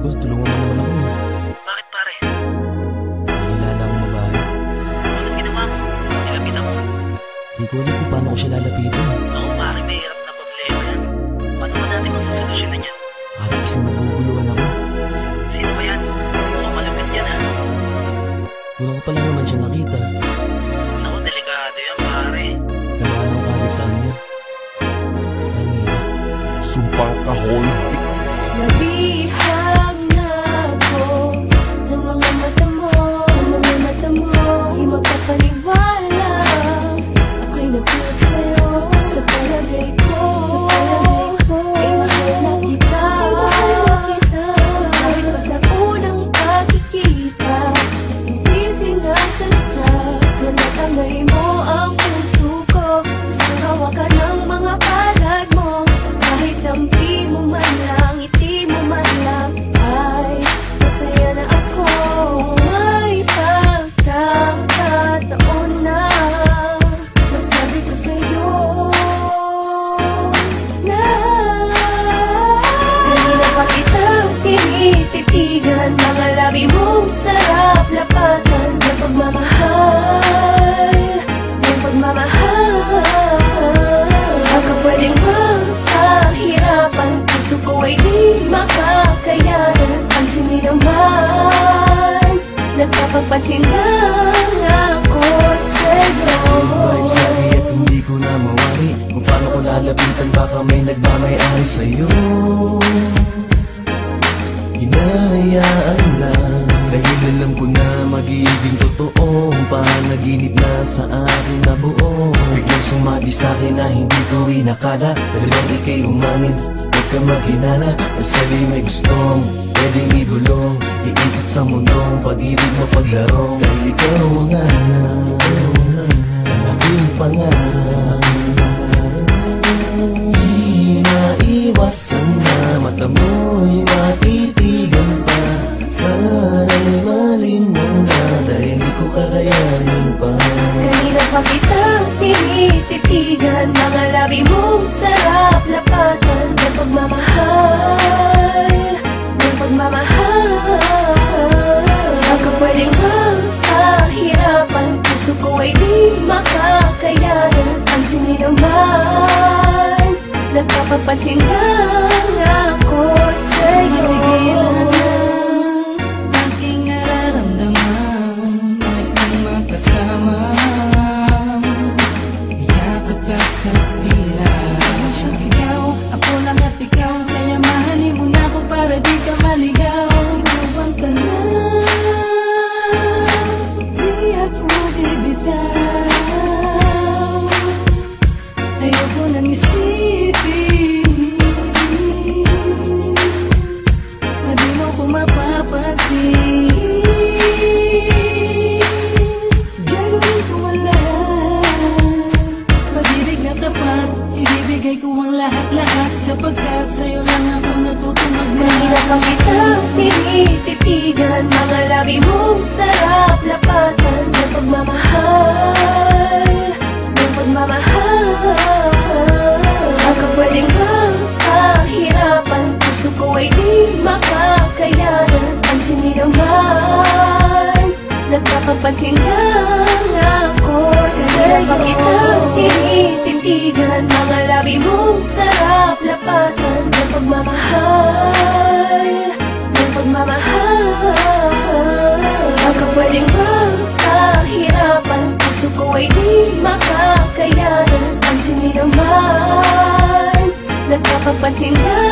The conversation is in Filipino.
Boss, tulungan mo naman ako. Bakit pare? Nakilala akong babae. Anong ginawa mo? Nilapitan mo? Di ko alam kung paano ko siya lalapitan. Oo pare, may hirap na problema yan. Paano ba natin magsasolusyonan yan? Parang kasing naguguluhan ako. Sino ba yan? Mukhang malapit yan ha. Una ko pa lang naman siya nakita. Naku, delikado yan pare. Namaan ako kagad sa kanya. Sa hirap. Sumpang Kahon Beats. Nabihag na ako ng mga mata mo, di magkapaniwala. Ako'y nagulat sa'yo sa palagay ko. Ay mahal na kita, kahit pa sa unang pagkikita. Hindi sinasadya na natangay mo ang puso ko. Gusto hawakan ng mga palad mo, kahit dampi mo man lang, ngiti mo man lang, ay masaya na ako. May pagkakataon na masabi ko sa'yo na kanina pa kitang tinititigan, mga labi mong sarap lapatan ng pagmamahal, ng pagmamahal. Baka pwedeng magpahirapan, puso ko ay di makakayanan. Ang sindi naman, nagpapapansin lang ako sa'yo. Vibes lagi at hindi ko na mawari. Kung paano ko lalapitan, baka may nagmamayari sa'yo. Hinahayaan lang, dahil alam ko na magiging totoo ang panaginip na sa akin nabuo. Biglang sumagi sa'kin na hindi ko inakala. Talagang ika'y umamin, huwag ka maghinala. Ang sa'yo may gustong pwedeng ibulong, iikot sa mundong pag-ibig mo paglarong. Dahil ikaw ang anak, ang aking pangarap. Di maiwasan na mata mo'y matitigan pa. Sana'y malinmon na dahil di ko kakayanin pa. Kanina pa kitang tinititigan, mga labi mong sarap lapatan ng pagmamahal, ng pagmamahal. Baka pwedeng magpahirapan, puso ko ay di makakayanan. Ang sindi naman, nagpapapansin lang ako sa'yo. Aking nararamdaman, nais nang magkasama. Yakap ka sa pira, ako siyang sigaw, ako lang at ikaw. Kaya mahalin mo na ako para di ka maligaw. Bumanta na, di ako bibitaw. Ayoko nang isipin na di mo ko mapapansin. Gagawin ko ang lahat, pag-ibig na tapat, ibibigay ko ang lahat-lahat, sapagkat sa'yo lang ako natutong Kanina pa magmahal. kitang tinititigan, mga labi mong sarap lapatan ng pagmamahal, ng pagmamahal. Baka pwedeng magpahirapan, puso ko ay di makakayanan. Ang sindi naman, nagpapapansin lang ako sa'yo. Kanina pa kitang tinititigan, mga labi mong sarap lapatan ng pagmamahal, ng pagmamahal. Baka pwedeng magpahirapan, puso ko ay di makakayanan. Ang sindi naman, nagpapapansin lang